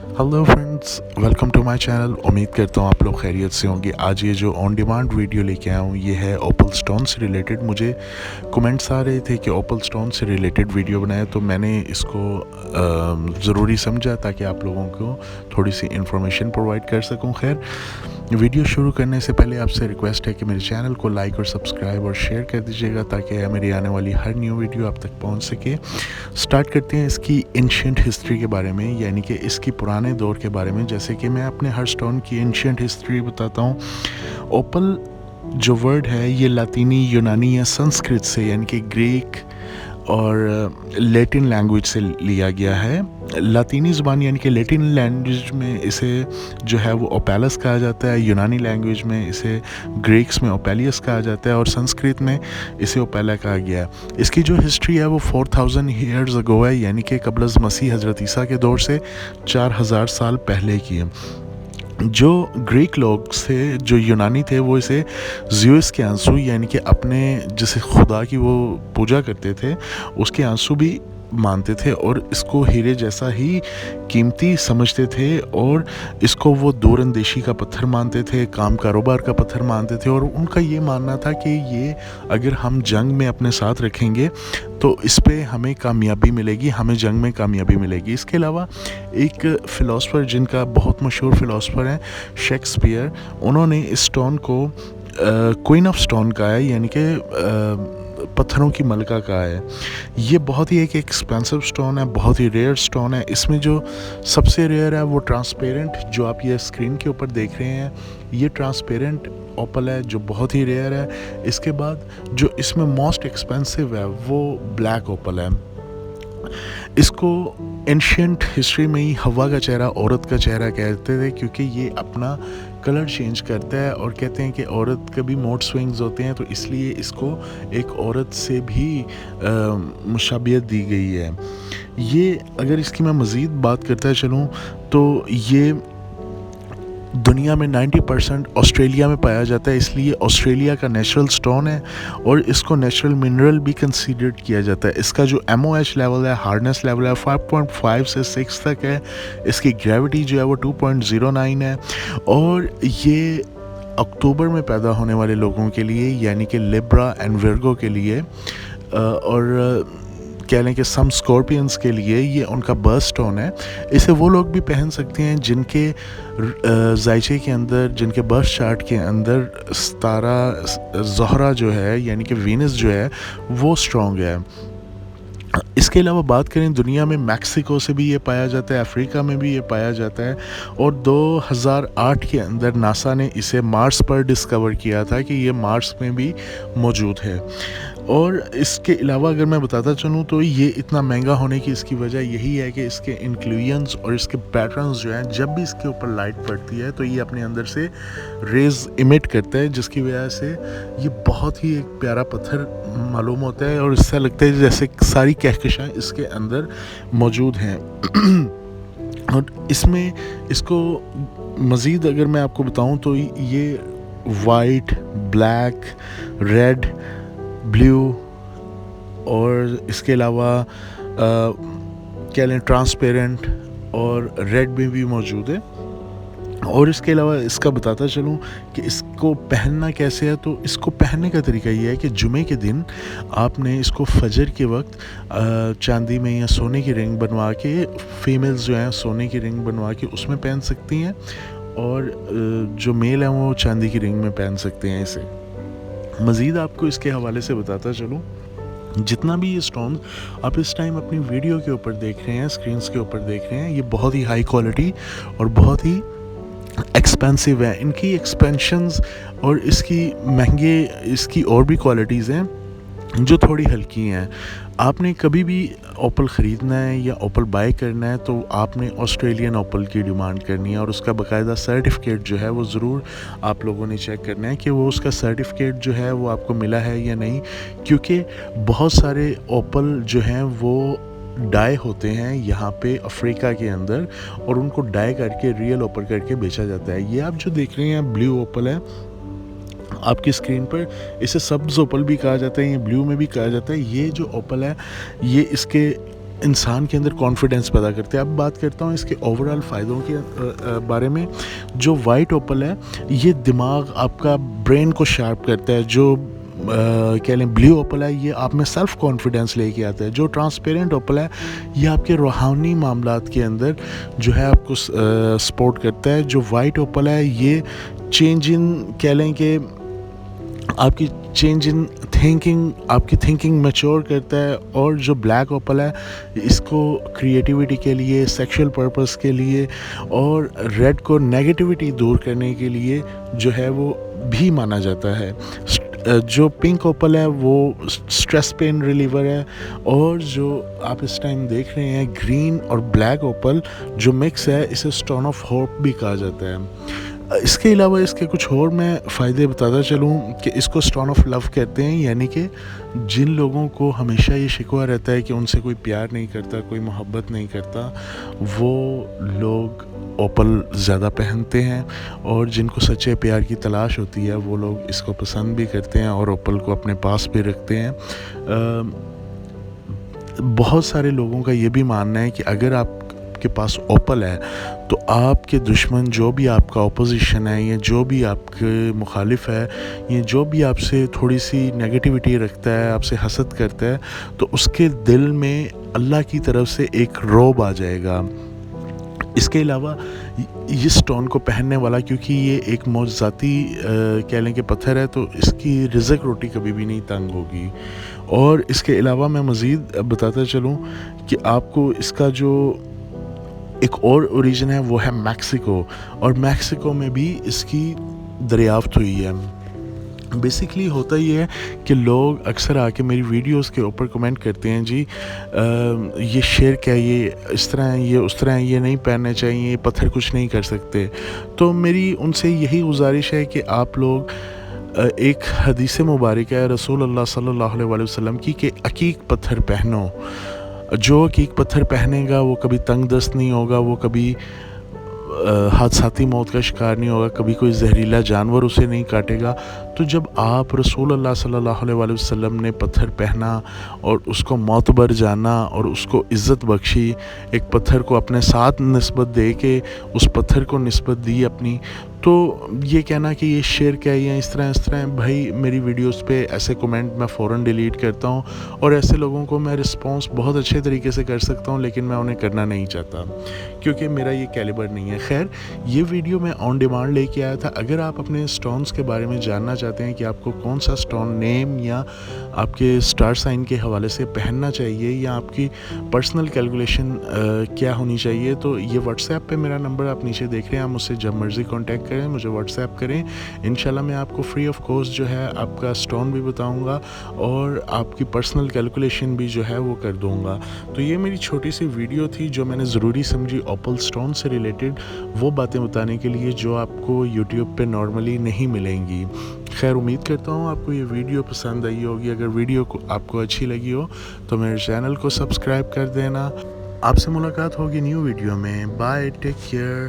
Hello friends, welcome to my channel. उम्मीद करता हूँ आप लोग खैरियत से होंगे। आज ये जो ऑन डिमांड वीडियो लेके आया हूँ ये है ओपल स्टोन से रिलेटेड। मुझे कमेंट्स आ रहे थे कि ओपल स्टोन से रिलेटेड वीडियो बनाए, तो मैंने इसको ज़रूरी समझा ताकि आप लोगों को थोड़ी सी इन्फॉर्मेशन प्रोवाइड कर सकूँ। खैर, वीडियो शुरू करने से पहले आपसे रिक्वेस्ट है कि मेरे चैनल को लाइक और सब्सक्राइब और शेयर कर दीजिएगा ताकि मेरी आने वाली हर न्यू वीडियो आप तक पहुंच सके। स्टार्ट करते हैं इसकी एंशिएंट हिस्ट्री के बारे में, यानी कि इसकी पुराने दौर के बारे में। जैसे कि मैं अपने हर स्टोन की एंशिएंट हिस्ट्री बताता हूँ। ओपल जो वर्ड है ये लातीनी, यूनानी या संस्कृत से यानी कि ग्रीक और लैटिन लैंग्वेज से लिया गया है। लातीनी ज़ुबान यानी कि लैटिन लैंग्वेज में इसे जो है वो ओपेलस कहा जाता है, यूनानी लैंग्वेज में इसे ग्रीक्स में ओपेलियस कहा जाता है और संस्कृत में इसे ओपेला कहा गया है। इसकी जो हिस्ट्री है वो 4000 ईयर्स अगो है, यानी कि क़ब्ल मसीह हज़रत ईसा के दौर से 4000 साल पहले की है। जो ग्रीक लोग थे, जो यूनानी थे, वो इसे ज़्यूस के आंसू यानी कि अपने जिसे खुदा की वो पूजा करते थे उसके आंसू भी मानते थे और इसको हीरे जैसा ही कीमती समझते थे और इसको वो दूर अंदेशी का पत्थर मानते थे, काम कारोबार का पत्थर मानते थे। और उनका ये मानना था कि ये अगर हम जंग में अपने साथ रखेंगे तो इस पे हमें कामयाबी मिलेगी, हमें जंग में कामयाबी मिलेगी। इसके अलावा एक फ़िलासफ़र जिनका बहुत मशहूर फ़िलासफ़र है शेक्सपियर, उन्होंने इस स्टोन को क्वीन ऑफ स्टोन कहा है, यानी कि पत्थरों की मलका का है। ये बहुत ही एक एक्सपेंसिव स्टोन है, बहुत ही रेयर स्टोन है। इसमें जो सबसे रेयर है वो ट्रांसपेरेंट, जो आप ये स्क्रीन के ऊपर देख रहे हैं, ये ट्रांसपेरेंट ओपल है जो बहुत ही रेयर है। इसके बाद जो इसमें मोस्ट एक्सपेंसिव है वो ब्लैक ओपल है। इसको एंशिएंट हिस्ट्री में ही हवा का चेहरा, औरत का चेहरा कहते थे, क्योंकि ये अपना कलर चेंज करता है और कहते हैं कि औरत के भी मूड स्विंग्स होते हैं, तो इसलिए इसको एक औरत से भी मुशाबियत दी गई है। ये अगर इसकी मैं मज़ीद बात करता चलूँ तो ये दुनिया में 90% ऑस्ट्रेलिया में पाया जाता है, इसलिए ऑस्ट्रेलिया का नेचुरल स्टोन है और इसको नेचुरल मिनरल भी कंसीडर किया जाता है। इसका जो MOH लेवल है, हार्डनेस लेवल है, 5.5 से 6 तक है। इसकी ग्रेविटी जो है वो 2.09 है और ये अक्टूबर में पैदा होने वाले लोगों के लिए, यानी कि लिब्रा एंड विर्गो के लिए और कह लें कि सम स्कॉर्पियंस के लिए ये उनका बर्थ स्टोन है। इसे वो लोग भी पहन सकते हैं जिनके जायचे के अंदर, जिनके बर्थ चार्ट के अंदर सितारा ज़ोहरा जो है यानी कि वीनस जो है वो स्ट्रॉन्ग है। इसके अलावा बात करें दुनिया में, मैक्सिको से भी ये पाया जाता है, अफ्रीका में भी ये पाया जाता है और 2008 के अंदर नासा ने इसे मार्स पर डिस्कवर किया था कि ये मार्स में भी मौजूद है। और इसके अलावा अगर मैं बताता चलूँ तो ये इतना महंगा होने की इसकी वजह यही है कि इसके इंक्लूजन्स और इसके पैटर्न्स जो हैं, जब भी इसके ऊपर लाइट पड़ती है तो ये अपने अंदर से रेज इमिट करता है, जिसकी वजह से ये बहुत ही एक प्यारा पत्थर मालूम होता है और इससे लगता है जैसे सारी कहकशां इसके अंदर मौजूद हैं। और इसमें इसको मज़ीद अगर मैं आपको बताऊं तो ये वाइट, ब्लैक, रेड, ब्लू और इसके अलावा कह लें ट्रांसपेरेंट और रेड में भी मौजूद है। और इसके अलावा इसका बताता चलूँ कि इसको पहनना कैसे है, तो इसको पहनने का तरीका ये है कि जुमे के दिन आपने इसको फजर के वक्त चांदी में या सोने की रिंग बनवा के, फीमेल्स जो हैं सोने की रिंग बनवा के उसमें पहन सकती हैं और जो मेल हैं वो चांदी की रिंग में पहन सकते हैं इसे। मज़ीद आपको इसके हवाले से बताता चलूँ, जितना भी ये स्टोन आप इस टाइम अपनी वीडियो के ऊपर देख रहे हैं, स्क्रीन्स के ऊपर देख रहे हैं, ये बहुत ही हाई क्वालिटी और बहुत ही एक्सपेंसिव है। इनकी एक्सपेंशंस और इसकी और भी क्वालिटीज़ हैं जो थोड़ी हल्की हैं। आपने कभी भी ओपल ख़रीदना है या ओपल बाय करना है तो आपने ऑस्ट्रेलियन ओपल की डिमांड करनी है और उसका बाकायदा सर्टिफिकेट जो है वो ज़रूर आप लोगों ने चेक करना है कि वो उसका सर्टिफिकेट जो है वो आपको मिला है या नहीं, क्योंकि बहुत सारे ओपल जो हैं वो डाई होते हैं यहाँ पे अफ्रीका के अंदर और उनको डाई करके रियल ओपल करके बेचा जाता है। ये आप जो देख रहे हैं ब्लू ओपल है आपकी स्क्रीन पर, इसे सब्ज़ ओपल भी कहा जाता है, ये ब्लू में भी कहा जाता है। ये जो ओपल है ये इसके انسان کے اندر کانفیڈنس پیدا کرتے ہیں۔ اب بات کرتا ہوں اس کے اوورال فائدوں کے بارے میں۔ جو وائٹ اوپل ہے یہ دماغ آپ کا برین کو شارپ کرتا ہے۔ جو کہہ لیں بلیو اوپل ہے یہ آپ میں سیلف کانفیڈنس لے کے آتا ہے۔ جو ٹرانسپیرنٹ اوپل ہے یہ آپ کے روحانی معاملات کے اندر جو ہے آپ کو سپورٹ کرتا ہے۔ جو وائٹ اوپل ہے یہ چینج ان کہہ لیں کہ آپ کی چینج ان تھنکنگ، آپ کی تھنکنگ میچور کرتا ہے۔ اور جو بلیک اوپل ہے اس کو کریٹیوٹی کے لیے، سیکشل پرپس کے لیے اور ریڈ کو نیگیٹیوٹی دور کرنے کے لیے جو ہے وہ بھی مانا جاتا ہے۔ جو پنک اوپل ہے وہ اسٹریس پین ریلیور ہے۔ اور جو آپ اس ٹائم دیکھ رہے ہیں گرین اور بلیک اوپل جو مکس ہے اسے اسٹون آف ہوپ بھی کہا جاتا ہے۔ اس کے علاوہ اس کے کچھ اور میں فائدے بتاتا چلوں کہ اس کو اسٹون آف لو کہتے ہیں، یعنی کہ جن لوگوں کو ہمیشہ یہ شکوہ رہتا ہے کہ ان سے کوئی پیار نہیں کرتا، کوئی محبت نہیں کرتا، وہ لوگ اوپل زیادہ پہنتے ہیں۔ اور جن کو سچے پیار کی تلاش ہوتی ہے وہ لوگ اس کو پسند بھی کرتے ہیں اور اوپل کو اپنے پاس بھی رکھتے ہیں۔ بہت سارے لوگوں کا یہ بھی ماننا ہے کہ اگر آپ کے پاس اوپل ہے تو آپ کے دشمن جو بھی آپ کا اپوزیشن ہے یا جو بھی آپ کے مخالف ہے یا جو بھی آپ سے تھوڑی سی نیگیٹیوٹی رکھتا ہے، آپ سے حسد کرتا ہے، تو اس کے دل میں اللہ کی طرف سے ایک رعب آ جائے گا۔ اس کے علاوہ یہ سٹون کو پہننے والا کیونکہ یہ ایک معجزاتی کہہ لیں کہ پتھر ہے تو اس کی رزق روٹی کبھی بھی نہیں تنگ ہوگی۔ اور اس کے علاوہ میں مزید بتاتا چلوں کہ آپ کو اس کا جو ایک اور اوریجن ہے وہ ہے میکسیکو، اور میکسیکو میں بھی اس کی دریافت ہوئی ہے۔ بیسیکلی ہوتا یہ ہے کہ لوگ اکثر آ کے میری ویڈیوز کے اوپر کمنٹ کرتے ہیں جی یہ شرک ہے، یہ اس طرح ہے، یہ اس طرح ہے، یہ نہیں پہننے چاہیے، یہ پتھر کچھ نہیں کر سکتے۔ تو میری ان سے یہی گزارش ہے کہ آپ لوگ ایک حدیث مبارک ہے رسول اللہ صلی اللہ علیہ وسلم کی کہ عقیق پتھر پہنو۔ جو عقیق پتھر پہنے گا وہ کبھی تنگ دست نہیں ہوگا، وہ کبھی حادثاتی موت کا شکار نہیں ہوگا، کبھی کوئی زہریلا جانور اسے نہیں کاٹے گا۔ تو جب آپ رسول اللہ صلی اللہ علیہ وسلم نے پتھر پہنا اور اس کو معتبر جانا اور اس کو عزت بخشی، ایک پتھر کو اپنے ساتھ نسبت دے کے اس پتھر کو نسبت دی اپنی، تو یہ کہنا کہ یہ شرک ہے یا اس طرح بھائی میری ویڈیوز پہ ایسے کومنٹ میں فوراً ڈیلیٹ کرتا ہوں، اور ایسے لوگوں کو میں رسپانس بہت اچھے طریقے سے کر سکتا ہوں لیکن میں انہیں کرنا نہیں چاہتا کیونکہ میرا یہ کیلیبر نہیں ہے۔ خیر، یہ ویڈیو میں آن ڈیمانڈ لے کے آیا تھا۔ اگر آپ اپنے سٹونز کے بارے میں جاننا چاہتے ہیں کہ آپ کو کون سا سٹون نیم یا آپ کے سٹار سائن کے حوالے سے پہننا چاہیے یا آپ کی پرسنل کیلکولیشن کیا ہونی چاہیے، تو یہ واٹس ایپ پہ میرا نمبر آپ نیچے دیکھ رہے ہیں، آپ مجھ سے جب مرضی کانٹیکٹ کریں، مجھے واٹس ایپ کریں۔ انشاءاللہ میں آپ کو فری آف کاسٹ جو ہے آپ کا سٹون بھی بتاؤں گا اور آپ کی پرسنل کیلکولیشن بھی جو ہے وہ کر دوں گا۔ تو یہ میری چھوٹی سی ویڈیو تھی جو میں نے ضروری سمجھی اوپل سٹون سے ریلیٹڈ وہ باتیں بتانے کے لیے جو آپ کو یوٹیوب پہ نارملی نہیں ملیں گی۔ خیر، امید کرتا ہوں آپ کو یہ ویڈیو پسند آئی ہوگی۔ اگر ویڈیو کو آپ کو اچھی لگی ہو تو میرے چینل کو سبسکرائب کر دینا۔ آپ سے ملاقات ہوگی نیو ویڈیو میں۔ Bye, take care.